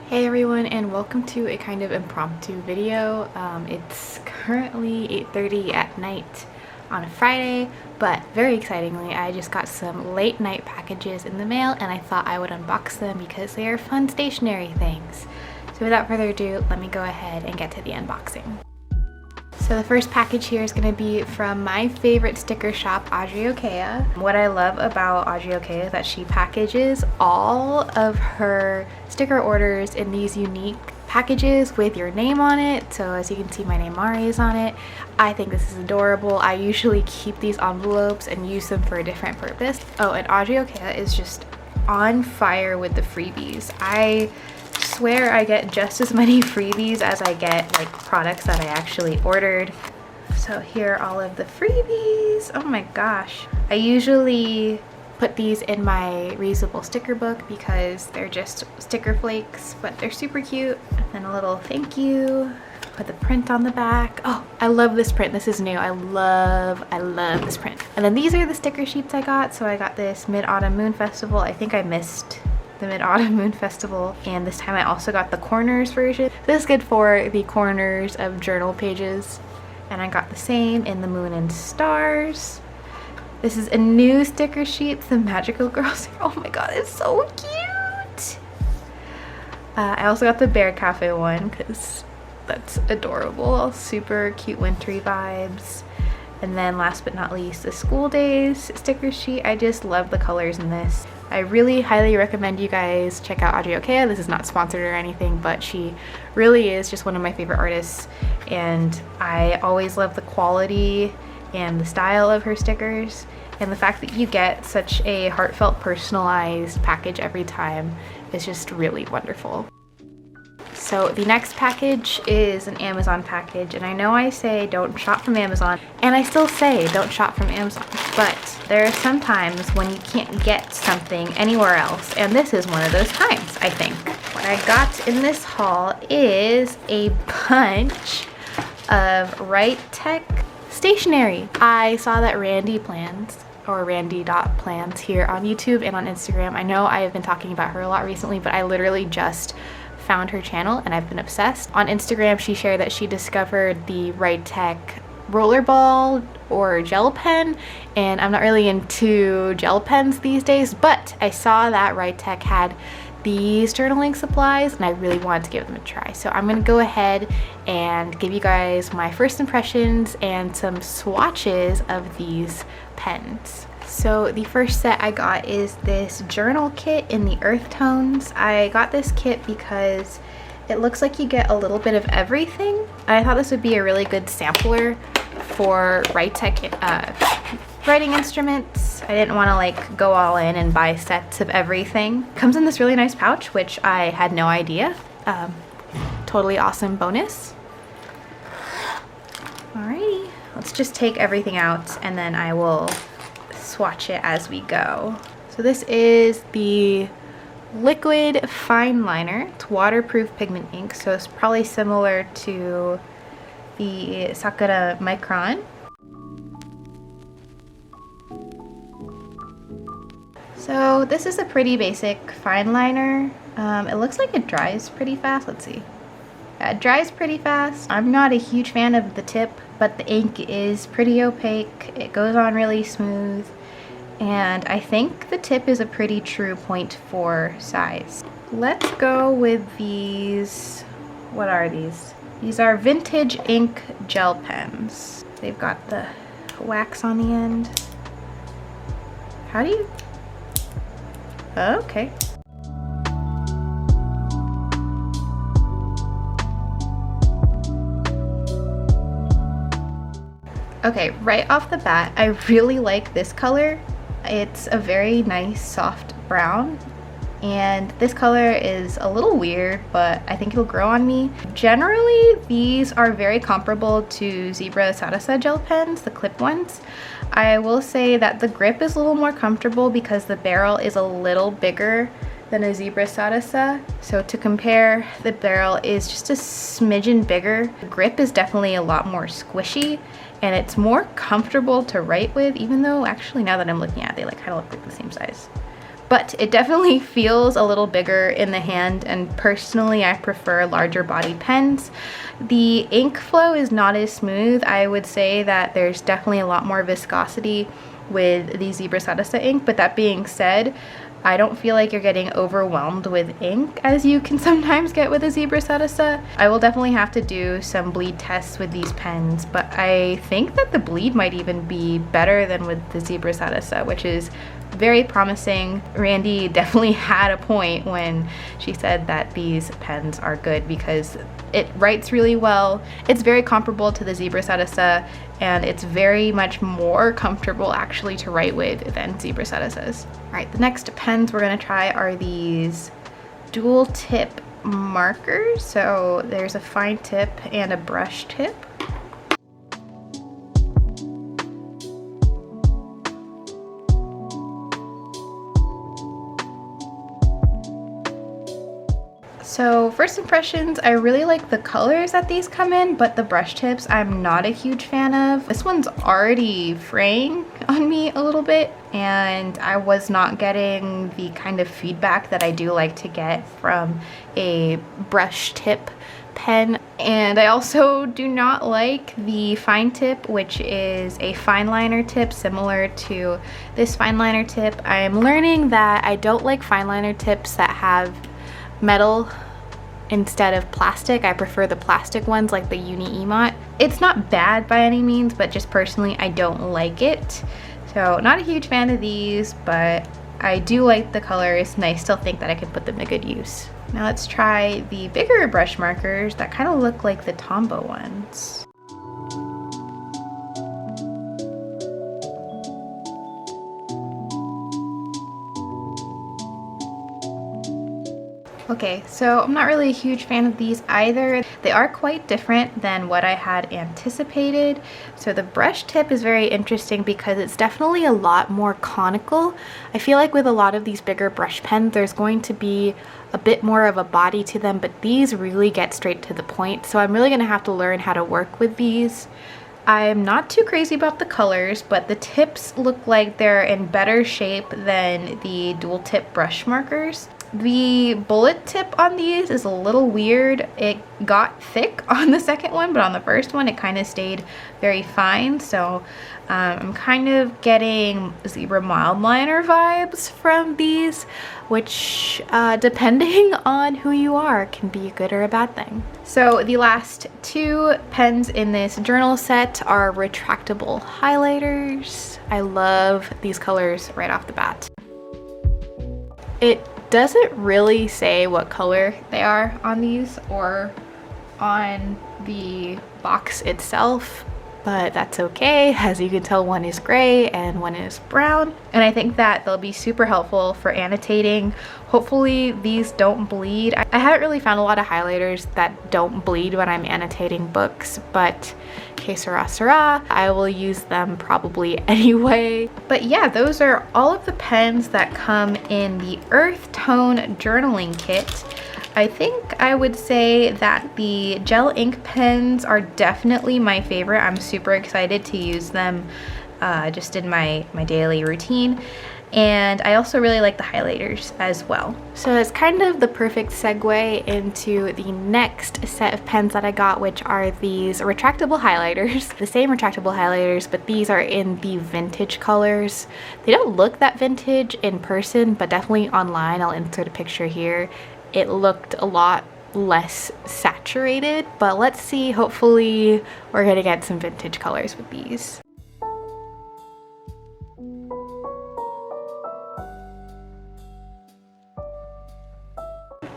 Hey everyone, and welcome to a kind of impromptu video. It's currently 8:30 at night on a Friday, but very excitingly I just got some late night packages in the mail and I thought I would unbox them because they are fun stationery things. So without further ado, let me go ahead and get to the unboxing. So the first package here is going to be from my favorite sticker shop, Audrey Okay. What I love about Audrey Okay is that she packages all of her sticker orders in these unique packages with your name on it. So as you can see, my name Mari is on it. I think this is adorable. I usually keep these envelopes and use them for a different purpose. Oh, and Audrey Okay is just on fire with the freebies. I swear I get just as many freebies as I get like products that I actually ordered. So here are all of the freebies. Oh my gosh. I usually put these in my reusable sticker book because they're just sticker flakes, but they're super cute. And a little thank you. Put the print on the back. Oh, I love this print. This is new. I love this print. And then these are the sticker sheets I got. So I got this Mid-Autumn Moon Festival. I think I missed the Mid-Autumn Moon Festival, and this time I also got the corners version. This is good for the corners of journal pages, and I got the same in the moon and stars. This is a new sticker sheet, the Magical Girls. Oh my god, it's so cute. I also got the Bear Cafe one because that's adorable. Super cute wintry vibes. And then last but not least, the School Days sticker sheet. I just love the colors in this. I really highly recommend you guys check out Audrey Okay. This is not sponsored or anything, but she really is just one of my favorite artists, and I always love the quality and the style of her stickers, and the fact that you get such a heartfelt, personalized package every time is just really wonderful. So the next package is an Amazon package, and I know I say don't shop from Amazon, and I still say don't shop from Amazon, but there are some times when you can't get something anywhere else, and this is one of those times, I think. What I got in this haul is a bunch of writech stationery. I saw that Randy Plans, or Randy.plans here on YouTube and on Instagram. I know I have been talking about her a lot recently, but I literally just found her channel and I've been obsessed. On Instagram, she shared that she discovered the writech rollerball or gel pen, and I'm not really into gel pens these days, but I saw that writech had these journaling supplies and I really wanted to give them a try. So I'm gonna go ahead and give you guys my first impressions and some swatches of these pens. So the first set I got is this journal kit in the earth tones. I got this kit because it looks like you get a little bit of everything. I thought this would be a really good sampler for writech writing instruments. I didn't want to like go all in and buy sets of everything. Comes in this really nice pouch, which I had no idea. Totally awesome bonus. Alrighty, let's just take everything out and then I will swatch it as we go. So this is the liquid fine liner. It's waterproof pigment ink, so it's probably similar to the Sakura Micron. So this is a pretty basic fine liner. It looks like it dries pretty fast. Let's see. Yeah, it dries pretty fast. I'm not a huge fan of the tip, but the ink is pretty opaque. It goes on really smooth. And I think the tip is a pretty true 0.4 size. Let's go with these. What are these? These are vintage ink gel pens. They've got the wax on the end. How do you? Oh, okay. Okay, right off the bat, I really like this color. It's a very nice soft brown, and this color is a little weird, but I think it'll grow on me. Generally, these are very comparable to Zebra Sadasa gel pens, the clip ones. I will say that the grip is a little more comfortable because the barrel is a little bigger than a Zebra Sadasa. So to compare, the barrel is just a smidgen bigger. The grip is definitely a lot more squishy, and it's more comfortable to write with, even though actually now that I'm looking at it, they like kind of look like the same size. but it definitely feels a little bigger in the hand, and personally I prefer larger body pens. The ink flow is not as smooth. I would say that there's definitely a lot more viscosity with the Zebra Sarasa ink, but that being said, I don't feel like you're getting overwhelmed with ink as you can sometimes get with a Zebra Sarasa. I will definitely have to do some bleed tests with these pens, but I think that the bleed might even be better than with the Zebra Sarasa, which is very promising. Randy definitely had a point when she said that these pens are good because it writes really well. It's very comparable to the Zebra Sarasa, and it's very much more comfortable actually to write with than Zebra Sarasas. All right, the next pens we're gonna try are these dual tip markers. So there's a fine tip and a brush tip. So first impressions, I really like the colors that these come in, but the brush tips I'm not a huge fan of. This one's already fraying on me a little bit, and I was not getting the kind of feedback that I do like to get from a brush tip pen. And I also do not like the fine tip, which is a fine liner tip similar to this fine liner tip. I'm learning that I don't like fine liner tips that have metal instead of plastic. I prefer the plastic ones like the Uni Emot. It's not bad by any means, but just personally I don't like it. So not a huge fan of these, but I do like the colors and I still think that I can put them to good use. Now let's try the bigger brush markers that kind of look like the Tombow ones. Okay, so I'm not really a huge fan of these either. They are quite different than what I had anticipated. So the brush tip is very interesting because it's definitely a lot more conical. I feel like with a lot of these bigger brush pens, there's going to be a bit more of a body to them, but these really get straight to the point. So I'm really gonna have to learn how to work with these. I'm not too crazy about the colors, but the tips look like they're in better shape than the dual tip brush markers. The bullet tip on these is a little weird. It got thick on the second one, but on the first one it kind of stayed very fine. So I'm kind of getting Zebra Mildliner vibes from these, which depending on who you are can be a good or a bad thing. So the last two pens in this journal set are retractable highlighters. I love these colors right off the bat. It doesn't really say what color they are on these or on the box itself, but that's okay. As you can tell, one is gray and one is brown, and I think that they'll be super helpful for annotating. Hopefully these don't bleed. I haven't really found a lot of highlighters that don't bleed when I'm annotating books, but que sera sera, I will use them probably anyway. But yeah, those are all of the pens that come in the Earth Tone journaling kit. I think I would say that the gel ink pens are definitely my favorite. I'm super excited to use them just in my daily routine. And I also really like the highlighters as well. So it's kind of the perfect segue into the next set of pens that I got, which are these retractable highlighters. The same retractable highlighters, but these are in the vintage colors. They don't look that vintage in person, but definitely online, I'll insert a picture here, it looked a lot less saturated, but let's see, hopefully we're gonna get some vintage colors with these.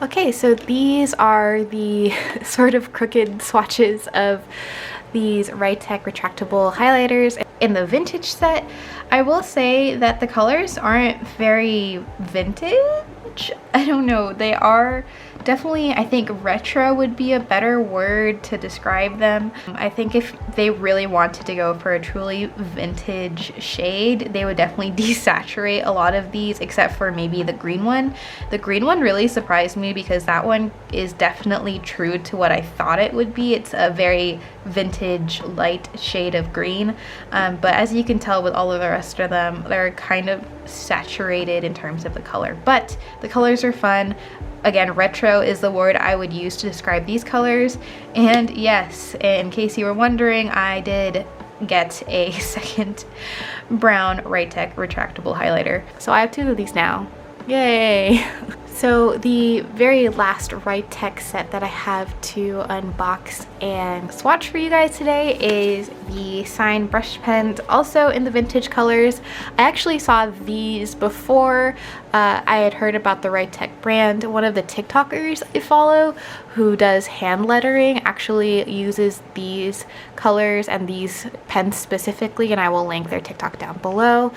Okay, so these are the sort of crooked swatches of these writech retractable highlighters in the vintage set. I will say that the colors aren't very vintage. vintage. I don't know, they are definitely, I think retro would be a better word to describe them. I think if they really wanted to go for a truly vintage shade, they would definitely desaturate a lot of these, except for maybe the green one. The green one really surprised me because that one is definitely true to what I thought it would be. It's a very vintage light shade of green, but as you can tell with all of the rest of them, they're kind of saturated in terms of the color, but the colors are fun. Again, retro is the word I would use to describe these colors. And yes, in case you were wondering, I did get a second brown writech retractable highlighter, so I have 2 of these now. Yay! So the very last writech set that I have to unbox and swatch for you guys today is the Sign brush pens, also in the vintage colors. I actually saw these before I had heard about the writech brand. One of the TikTokers I follow who does hand lettering actually uses these colors and these pens specifically, and I will link their TikTok down below.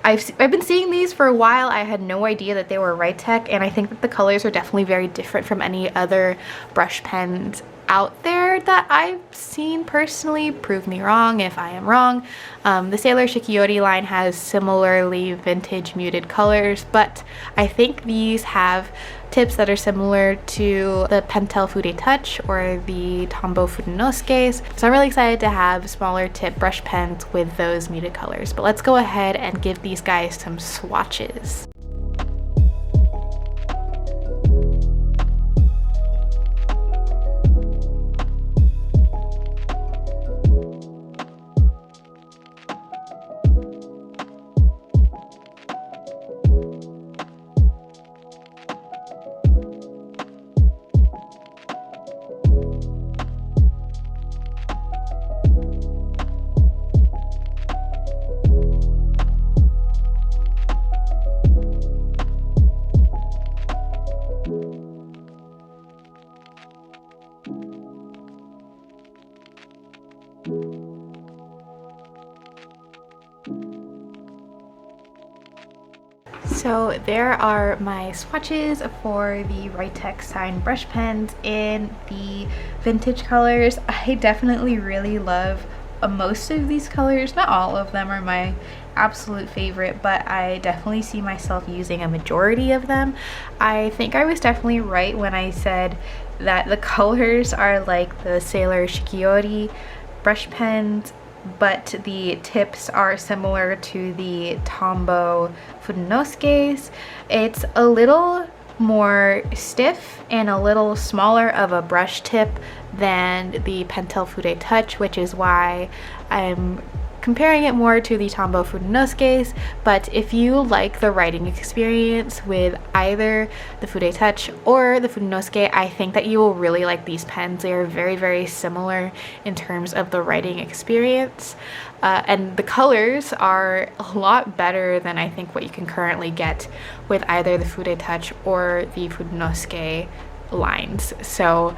I've been seeing these for a while. I had no idea that they were writech, and I think that the colors are definitely very different from any other brush pens out there that I've seen personally. Prove me wrong if I am wrong. The Sailor Shikiori line has similarly vintage muted colors, but I think these have tips that are similar to the Pentel Fude Touch or the Tombow Fudenosuke's. So I'm really excited to have smaller tip brush pens with those muted colors. But let's go ahead and give these guys some swatches. So there are my swatches for the writech Sign brush pens in the vintage colors. I definitely really love most of these colors. Not all of them are my absolute favorite, but I definitely see myself using a majority of them. I think I was definitely right when I said that the colors are like the Sailor Shikiori brush pens, but the tips are similar to the Tombow Fudenosuke's. It's a little more stiff and a little smaller of a brush tip than the Pentel Fude Touch, which is why I'm comparing it more to the Tombow Fudenosuke's. But if you like the writing experience with either the Fude Touch or the Fudenosuke, I think that you will really like these pens. They are very, very similar in terms of the writing experience. And the colors are a lot better than I think what you can currently get with either the Fude Touch or the Fudenosuke lines. So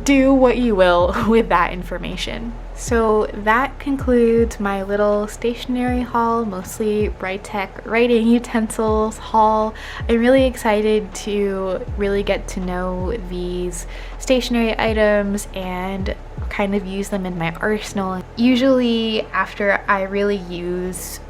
do what you will with that information. So that concludes my little stationery haul, mostly writech writing utensils haul. I'm really excited to really get to know these stationery items and kind of use them in my arsenal. Usually after I really use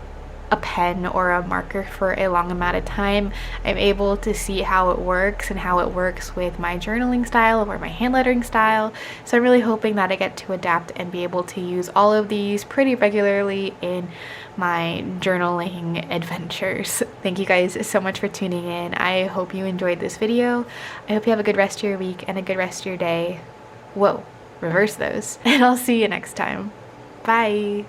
a pen or a marker for a long amount of time, I'm able to see how it works and how it works with my journaling style or my hand lettering style. So I'm really hoping that I get to adapt and be able to use all of these pretty regularly in my journaling adventures. Thank you guys so much for tuning in. I hope you enjoyed this video. I hope you have a good rest of your week and a good rest of your day. Whoa, reverse those. And I'll see you next time. Bye.